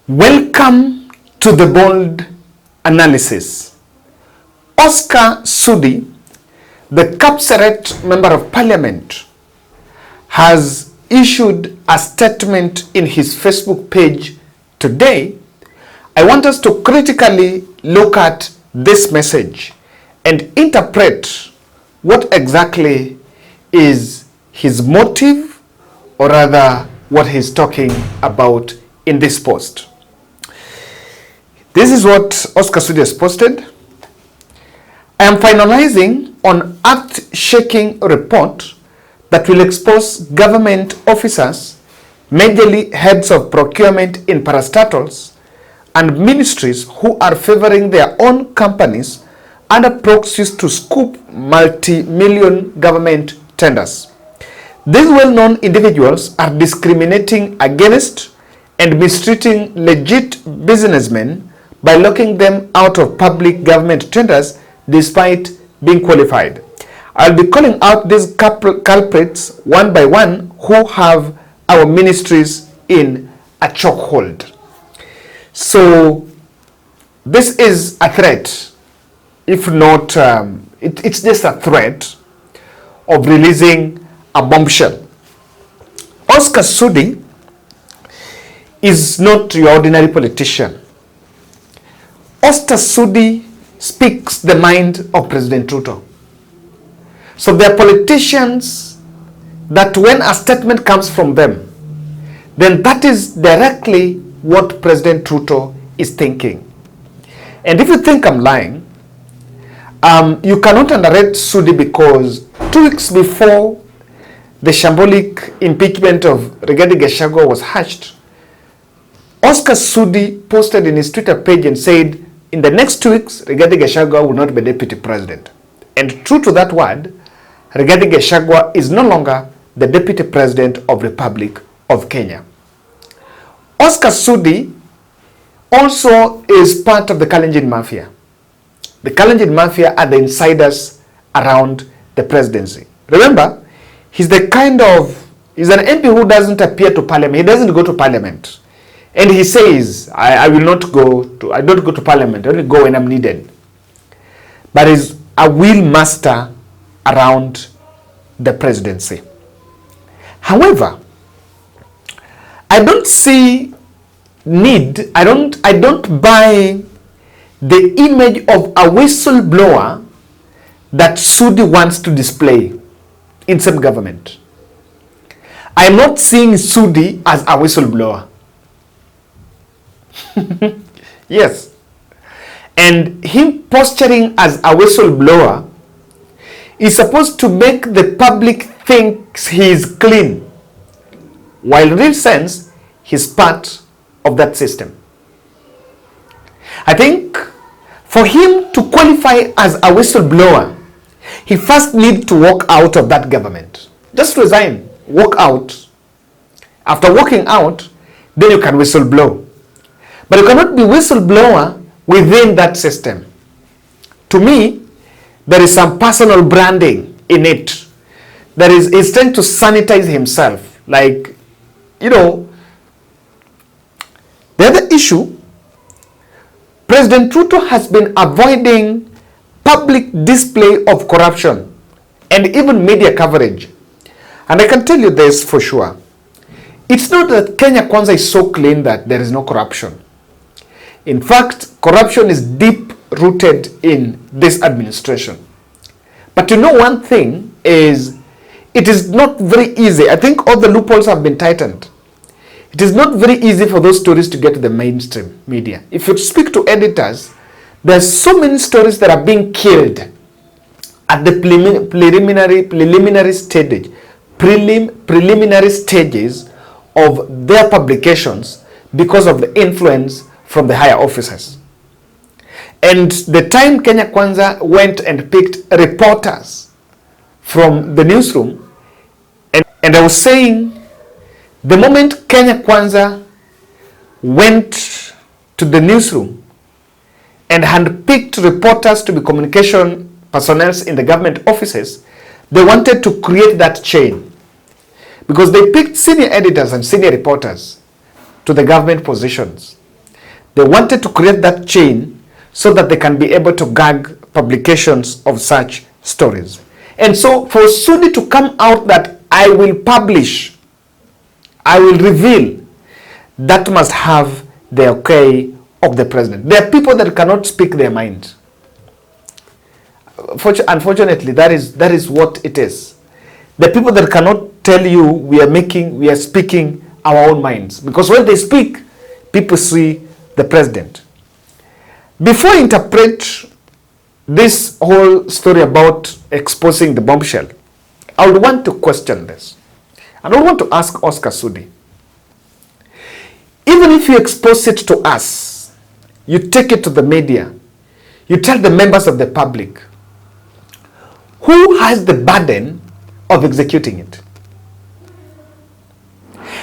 Welcome to the bold analysis. Oscar Sudi, the Kapseret Member of Parliament, has issued a statement in his Facebook page today. I want us to critically look at this message and interpret what exactly is his motive, or rather what he's talking about in this post. This is what Oscar Sudi has posted. I am finalizing on earth-shaking report that will expose government officers, majorly heads of procurement in parastatals, and ministries who are favoring their own companies under proxies to scoop multi-million government tenders. These well-known individuals are discriminating against and mistreating legit businessmen by locking them out of public government tenders despite being qualified. I'll be calling out these culprits one by one who have our ministries in a chokehold. So this is a threat, if not, it's just a threat of releasing a bombshell. Oscar Sudi is not your ordinary politician. Oscar Sudi speaks the mind of President Ruto. So there are politicians that when a statement comes from them, then that is directly what President Ruto is thinking. And if you think I'm lying, you cannot underrate Sudi, because 2 weeks before the shambolic impeachment of Rigathi Gachagua was hatched, Oscar Sudi posted in his Twitter page and said, in the next 2 weeks, Rigathi Gachagua will not be deputy president. And true to that word, Rigathi Gachagua is no longer the deputy president of the Republic of Kenya. Oscar Sudi also is part of the Kenyan mafia. The Kenyan mafia are the insiders around the presidency. Remember, he's an MP who doesn't appear to parliament. He doesn't go to parliament. And he says, I don't go to parliament, I only go when I'm needed. But he's a wheel master around the presidency. However, I don't see need, I don't buy the image of a whistleblower that Sudi wants to display in some government. I'm not seeing Sudi as a whistleblower. Yes. And him posturing as a whistleblower is supposed to make the public think he is clean, while in real sense, he's part of that system. I think for him to qualify as a whistleblower, he first needs to walk out of that government. Just resign, walk out. After walking out, then you can whistleblow. But you cannot be whistleblower within that system. To me, there is some personal branding in it. He's trying to sanitize himself. Like, you know, the other issue, President Ruto has been avoiding public display of corruption and even media coverage. And I can tell you this for sure. It's not that Kenya Kwanza is so clean that there is no corruption. In fact, corruption is deep-rooted in this administration. But you know, one thing is, it is not very easy. I think all the loopholes have been tightened. It is not very easy for those stories to get to the mainstream media. If you speak to editors, there's so many stories that are being killed at the preliminary stages of their publications because of the influence from the higher officers. And the time Kenya Kwanza went and picked reporters from the newsroom, and I was saying, the moment Kenya Kwanza went to the newsroom and handpicked reporters to be communication personnel in the government offices, they wanted to create that chain, because they picked senior editors and senior reporters to the government positions. They wanted to create that chain so that they can be able to gag publications of such stories. And so for Sudi to come out that I will publish, I will reveal, that must have the okay of the president. There are people that cannot speak their mind. Unfortunately, that is what it is. The people that cannot tell you we are speaking our own minds. Because when they speak, people see the president. Before I interpret this whole story about exposing the bombshell, I would want to question this. And I would want to ask Oscar Sudi. Even if you expose it to us, you take it to the media, you tell the members of the public, who has the burden of executing it?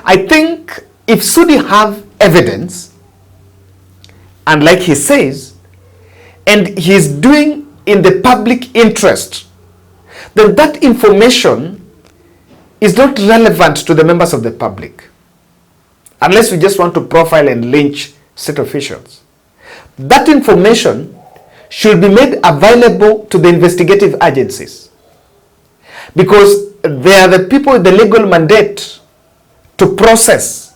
I think if Sudi have evidence, and like he says, and he's doing in the public interest, then that information is not relevant to the members of the public. Unless we just want to profile and lynch state officials. That information should be made available to the investigative agencies. Because they are the people with the legal mandate to process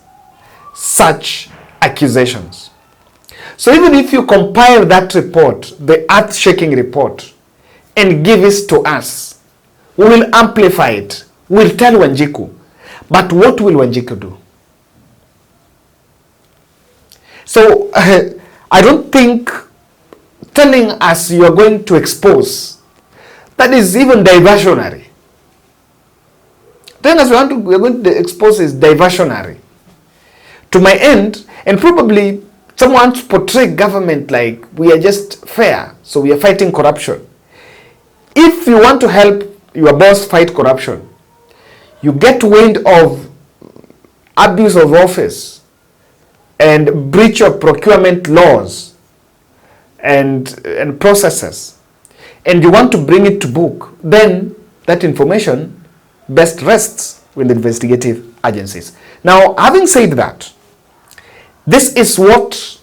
such accusations. So even if you compile that report, the earth-shaking report, and give it to us, we will amplify it. We'll tell Wanjiku. But what will Wanjiku do? So I don't think telling us you are going to expose, that is even diversionary. Telling us we are going to expose is diversionary. To my end, and probably someone wants to portray government like we are just fair, so we are fighting corruption. If you want to help your boss fight corruption, you get wind of abuse of office and breach of procurement laws and processes, and you want to bring it to book, then that information best rests with the investigative agencies. Now, having said that, this is what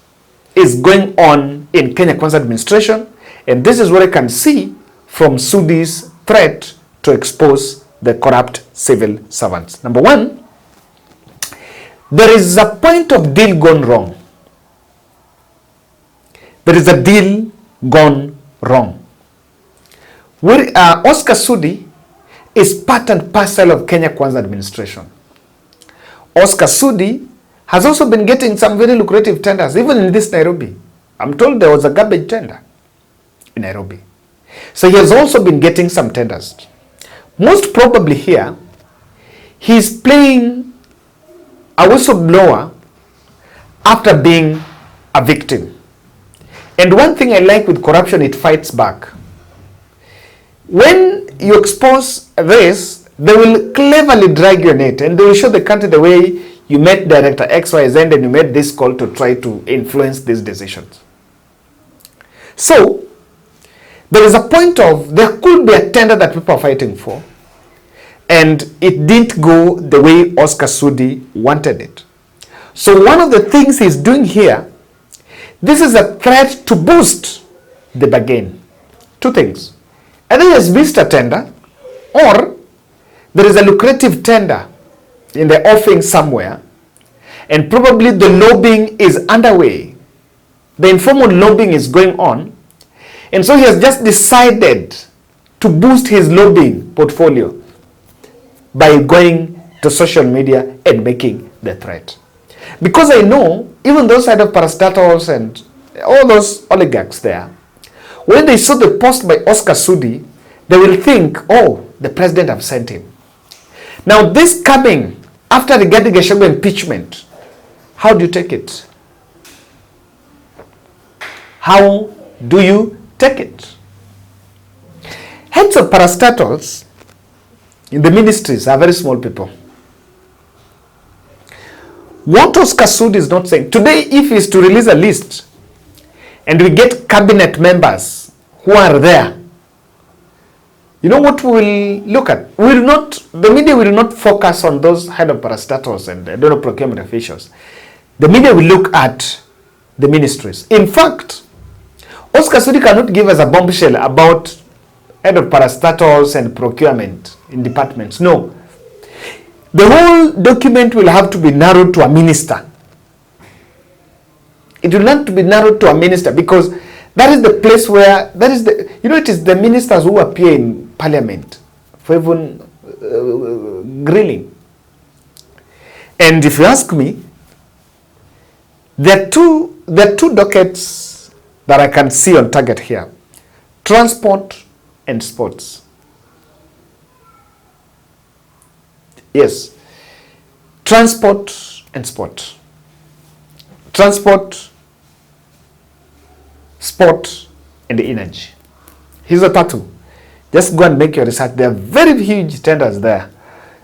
is going on in Kenya Kwanza administration, and this is what I can see from Sudi's threat to expose the corrupt civil servants. Number one, there is a point of deal gone wrong. There is a deal gone wrong. Oscar Sudi is part and parcel of Kenya Kwanza administration. Oscar Sudi has also been getting some very lucrative tenders, even in this Nairobi. I'm told there was a garbage tender in Nairobi. So he has also been getting some tenders. Most probably here, he's playing a whistleblower after being a victim. And one thing I like with corruption, it fights back. When you expose this, they will cleverly drag your net and they will show the country the way you met Director XYZ and you made this call to try to influence these decisions. So, there is a point of, there could be a tender that people are fighting for, and it didn't go the way Oscar Sudi wanted it. So one of the things he's doing here, this is a threat to boost the bargain. Two things. Either he has missed a tender, or there is a lucrative tender in the offing somewhere, and probably the lobbying is underway. The informal lobbying is going on, and so he has just decided to boost his lobbying portfolio by going to social media and making the threat. Because I know, even those side of parastatals and all those oligarchs there, when they saw the post by Oscar Sudi, they will think, oh, the president have sent him. Now this coming after the Rigathi Gachagua impeachment, how do you take it? How do you take it? Heads of parastatals in the ministries are very small people. What Oscar Sudi is not saying, today if he is to release a list and we get cabinet members who are there, you know what we will look at? The media will not focus on those head of parastatals and procurement officials. The media will look at the ministries. In fact, Oscar Sudi cannot give us a bombshell about head of parastatals and procurement in departments. No. The whole document will have to be narrowed to a minister. It will not be narrowed to a minister, because that is the place where, that is the, it is the ministers who appear in parliament for even grilling. And if you ask me, there are two dockets that I can see on target here: transport and sports. Yes, transport and sport. Transport, sport, and energy. Here's the tattoo. Just go and make your research. There are very huge tenders there.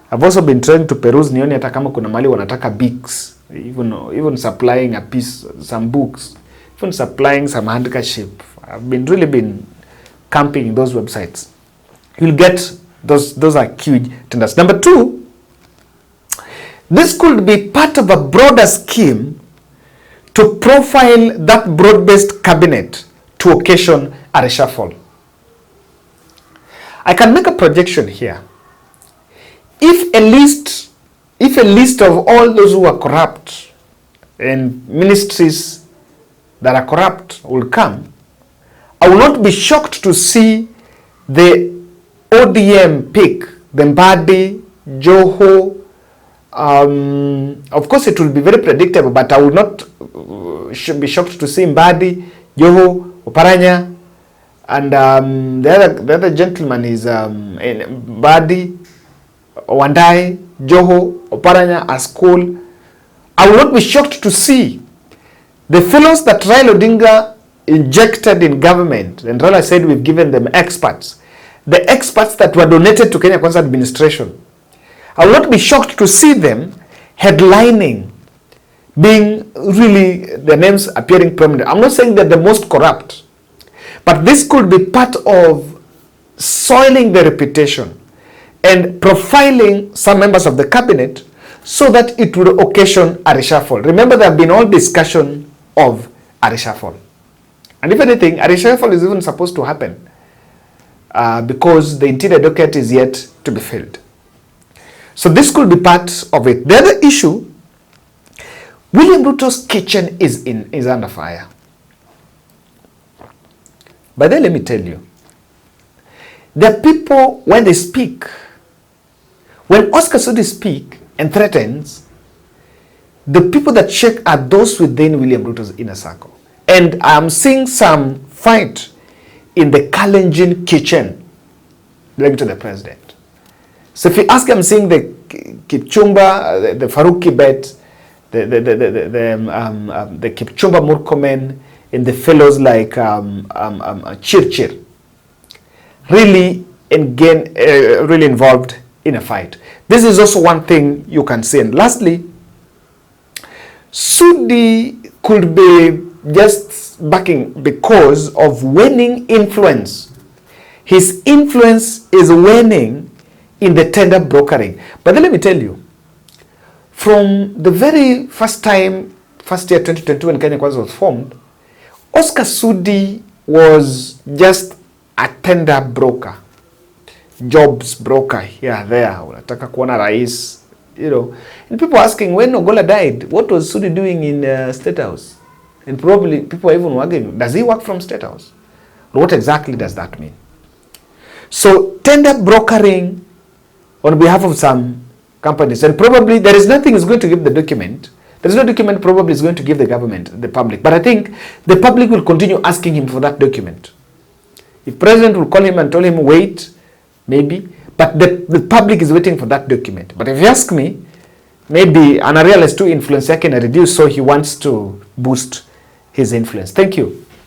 I've also been trying to peruse nioni hata kama kuna mali wanataka books, even supplying a piece, some books, even supplying some handkerchief. I've really been camping in those websites. You'll get those are huge tenders. Number two, this could be part of a broader scheme to profile that broad-based cabinet to occasion a reshuffle. I can make a projection here. If a list of all those who are corrupt and ministries that are corrupt will come, I will not be shocked to see the ODM pick the Mbadi, Joho. Of course, it will be very predictable, but I would not be shocked to see Mbadi, Joho, Oparanya, and the other gentleman is Mbadi, Wandai, Joho, Oparanya, Askol. I will not be shocked to see the fellows that Raila Odinga injected in government, and Raila said we've given them experts. The experts that were donated to Kenya Kwanza administration. I will not be shocked to see them headlining, being really the names appearing prominent. I'm not saying they're the most corrupt, but this could be part of soiling the reputation and profiling some members of the cabinet so that it will occasion a reshuffle. Remember, there have been all discussion of a reshuffle. And if anything, a reshuffle is even supposed to happen because the interior docket is yet to be filled. So this could be part of it. The other issue, William Ruto's kitchen is under fire. But then let me tell you, the people, when they speak, when Oscar Sudi speak and threatens, the people that shake are those within William Ruto's inner circle. And I'm seeing some fight in the Kalenjin kitchen belonging to the president. So if you ask, I'm seeing the Kipchumba, the Faruqi bet, the Kipchumba Murkomen, and the fellows like Chirchir, really really involved in a fight. This is also one thing you can see. And lastly, Sudi could be just backing because of waning influence. His influence is waning in the tender brokering. But then let me tell you, from the very first year 2022 when Kenya Kwanza was formed, Oscar Sudi was just a tender broker, jobs broker here, there. Unataka kuona rais, And people asking, when Ogola died, what was Sudi doing in State House? And probably people are even wondering, does he work from State House? What exactly does that mean? So tender brokering on behalf of some companies, and probably there is nothing is going to give the document. There is no document probably is going to give the government, the public. But I think the public will continue asking him for that document. If president will call him and tell him, wait, maybe. But the public is waiting for that document. But if you ask me, maybe Anariel is too influence yake na reduce, so he wants to boost his influence. Thank you.